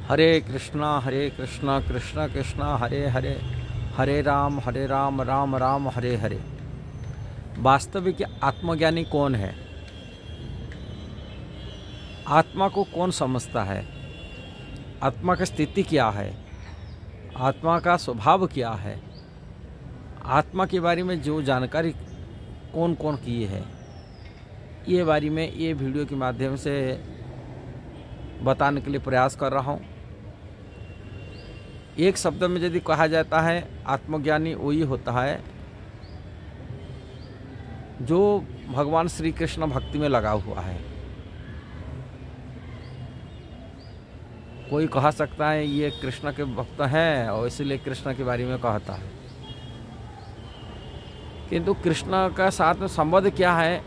हरे कृष्णा कृष्ण कृष्ण हरे हरे, हरे राम राम राम हरे हरे। वास्तविक आत्मज्ञानी कौन है? आत्मा को कौन समझता है? आत्मा की स्थिति क्या है? आत्मा का स्वभाव क्या है? आत्मा के बारे में जो जानकारी कौन कौन की है, ये बारे में ये वीडियो के माध्यम से बताने के लिए प्रयास कर रहा हूँ। एक शब्द में यदि कहा जाता है आत्मज्ञानी वही होता है जो भगवान श्री कृष्ण भक्ति में लगा हुआ है। कोई कहा सकता है ये कृष्ण के भक्त हैं और इसलिए कृष्ण के बारे में कहता है, किंतु कृष्ण का साथ में संबंध क्या है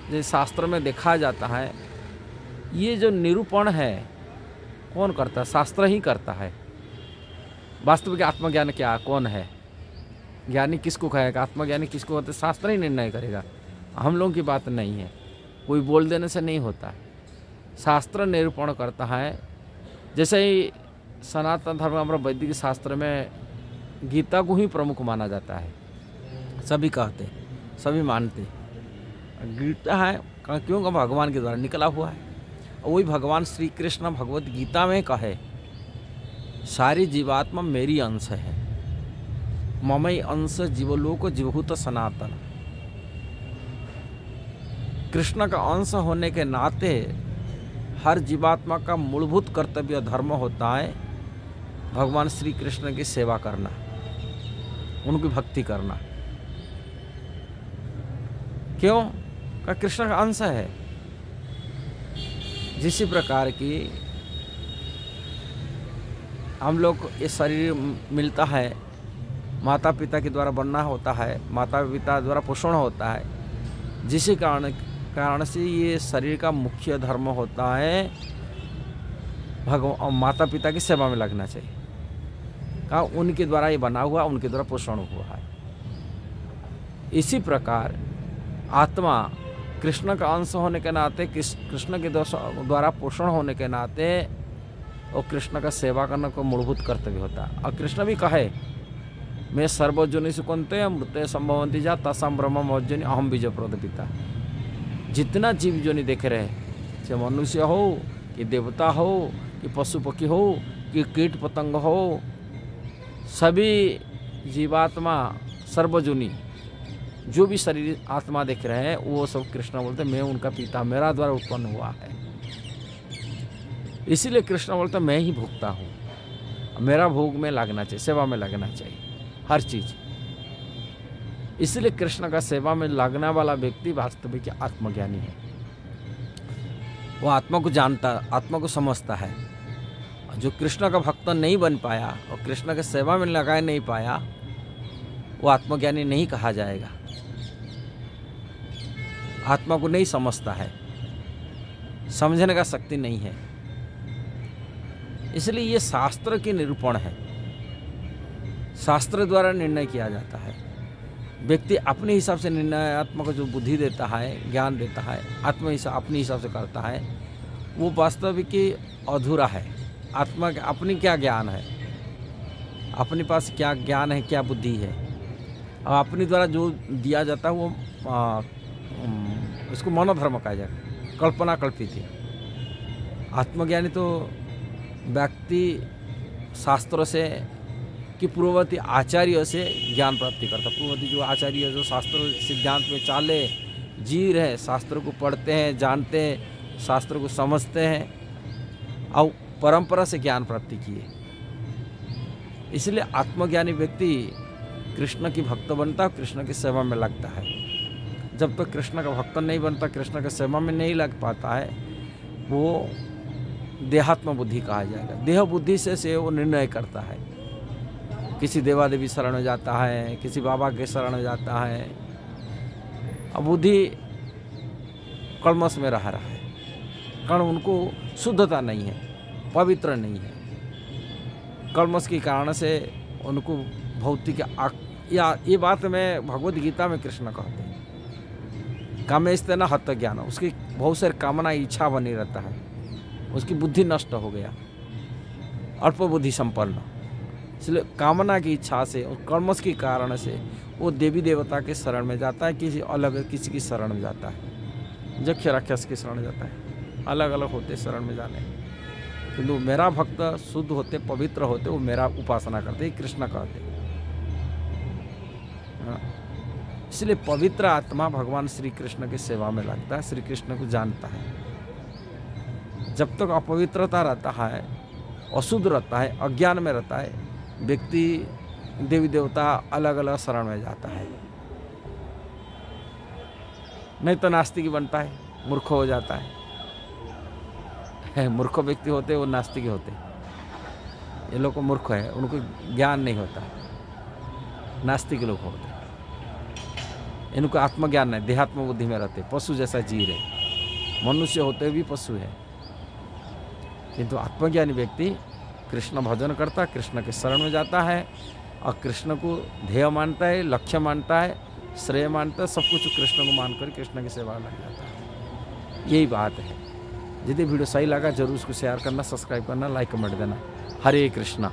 जैसे शास्त्र में देखा जाता है, ये जो निरूपण है कौन करता है? शास्त्र ही करता है। वास्तविक आत्मज्ञान क्या कौन है? ज्ञानी किसको कहेगा? आत्मज्ञानी किसको कहते? शास्त्र ही निर्णय करेगा। हम लोगों की बात नहीं है, कोई बोल देने से नहीं होता है। शास्त्र निरूपण करता है। जैसे ही सनातन धर्म हमारा वैदिक शास्त्र में गीता को ही प्रमुख माना जाता है। सभी कहते, सभी मानते गीता है क्योंकि भगवान के द्वारा निकला हुआ है। वही भगवान श्री कृष्ण भगवत गीता में कहे सारी जीवात्मा मेरी अंश है, ममई अंश जीवलोक जीवभूत सनातन। कृष्ण का अंश होने के नाते हर जीवात्मा का मूलभूत कर्तव्य धर्म होता है भगवान श्री कृष्ण की सेवा करना, उनकी भक्ति करना। क्यों? का कृष्ण का अंश है। जिसी प्रकार की हम लोग को ये शरीर मिलता है, माता पिता के द्वारा बनना होता है, माता पिता द्वारा पोषण होता है, जिसी कारण से ये शरीर का मुख्य धर्म होता है भगवान माता पिता की सेवा में लगना चाहिए। कहा उनके द्वारा ये बना हुआ, उनके द्वारा पोषण हुआ है। इसी प्रकार आत्मा कृष्ण का अंश होने के नाते, कृष्ण के द्वारा पोषण होने के नाते और कृष्ण का सेवा करने को मूलभूत कर्तव्य होता है। और कृष्ण भी कहे मैं सर्वजोनि सुकंते मृत्य संभवंती जा तसाम ब्रह्म मौजनी अहम बीज प्रद पिता। जितना जीव जोनि देख रहे, चाहे मनुष्य हो कि देवता हो कि पशु पक्षी हो कि कीट पतंग हो, सभी जीवात्मा सर्वजोनि जो भी शरीर आत्मा देख रहे हैं वो सब कृष्ण बोलते मैं उनका पिता, मेरा द्वारा उत्पन्न हुआ है। इसीलिए कृष्ण बोलते मैं ही भोगता हूँ, मेरा भोग में लगना चाहिए, सेवा में लगना चाहिए हर चीज़। इसलिए कृष्ण का सेवा में लगने वाला व्यक्ति वास्तविक आत्मज्ञानी है। वो आत्मा को जानता, आत्मा को समझता है। जो कृष्ण का भक्त नहीं बन पाया और कृष्ण के सेवा में लगा नहीं पाया, वो आत्मज्ञानी नहीं कहा जाएगा। आत्मा को नहीं समझता है, समझने का शक्ति नहीं है। इसलिए ये शास्त्र की निरूपण है, शास्त्र द्वारा निर्णय किया जाता है। व्यक्ति अपने हिसाब से निर्णय, आत्मा को जो बुद्धि देता है, ज्ञान देता है, अपने हिसाब से करता है, वो वास्तविक अधूरा है। आत्मा का अपनी क्या ज्ञान है, अपने पास क्या ज्ञान है, क्या बुद्धि है, और अपने द्वारा जो दिया जाता है वो उसको मनोधर्म कहा जाएगा, कल्पना कल्पित है। आत्मज्ञानी तो व्यक्ति शास्त्रों से कि पूर्ववर्ती आचार्यों से ज्ञान प्राप्ति करता। पूर्ववर्ती जो आचार्य जो शास्त्र सिद्धांत में चाले जी रहे, शास्त्रों को पढ़ते हैं, जानते हैं, शास्त्रों को समझते हैं और परंपरा से ज्ञान प्राप्ति किए। इसलिए आत्मज्ञानी व्यक्ति कृष्ण की भक्त बनता, कृष्ण की सेवा में लगता है। जब तक कृष्ण का भक्त नहीं बनता, कृष्ण की सेवा में नहीं लग पाता है, वो देहात्म बुद्धि कहा जाएगा। देह बुद्धि से वो निर्णय करता है, किसी देवा देवी शरण में जाता है, किसी बाबा के शरण में जाता है। अब बुद्धि कलमश में रह रहा है, कारण उनको शुद्धता नहीं है, पवित्र नहीं है। कलमश के कारण से उनको भौतिक या ये बात में भगवत गीता में कृष्ण कहते हैं कामेस्ते न हत ज्ञान। उसकी बहुत सारी कामना इच्छा बनी रहता है, उसकी बुद्धि नष्ट हो गया। अल्प बुद्धि संपन्न, इसलिए कामना की इच्छा से और कर्मस के कारण से वो देवी देवता के शरण में जाता है, किसी अलग किसी की शरण में जाता है, यक्ष राक्षस की शरण में जाता है, अलग अलग होते शरण में जाने। किंतु मेरा भक्त शुद्ध होते, पवित्र होते, वो मेरा उपासना करते, कृष्ण कहते। इसलिए पवित्र आत्मा भगवान श्री कृष्ण की सेवा में लगता है, श्री कृष्ण को जानता है। जब तक अपवित्रता रहता है, अशुद्ध रहता है, अज्ञान में रहता है, व्यक्ति देवी देवता अलग अलग शरण में जाता है, नहीं तो नास्तिक बनता है, मूर्ख हो जाता है। मूर्ख व्यक्ति होते वो नास्तिक होते, ये लोग मूर्ख है, उनको ज्ञान नहीं होता, नास्तिक लोग होते, इनको आत्मज्ञान नहीं, देहात्म बुद्धि में रहते, पशु जैसा जी रहे, मनुष्य होते भी पशु है। किंतु आत्मज्ञानी व्यक्ति कृष्ण भजन करता, कृष्ण के शरण में जाता है और कृष्ण को ध्येय मानता है, लक्ष्य मानता है, श्रेय मानता है, सब कुछ कृष्ण को मानकर कृष्ण की सेवा लग जाता है। यही बात है। यदि वीडियो सही लगा जरूर उसको शेयर करना, सब्सक्राइब करना, लाइक कमेंट देना। हरे कृष्णा।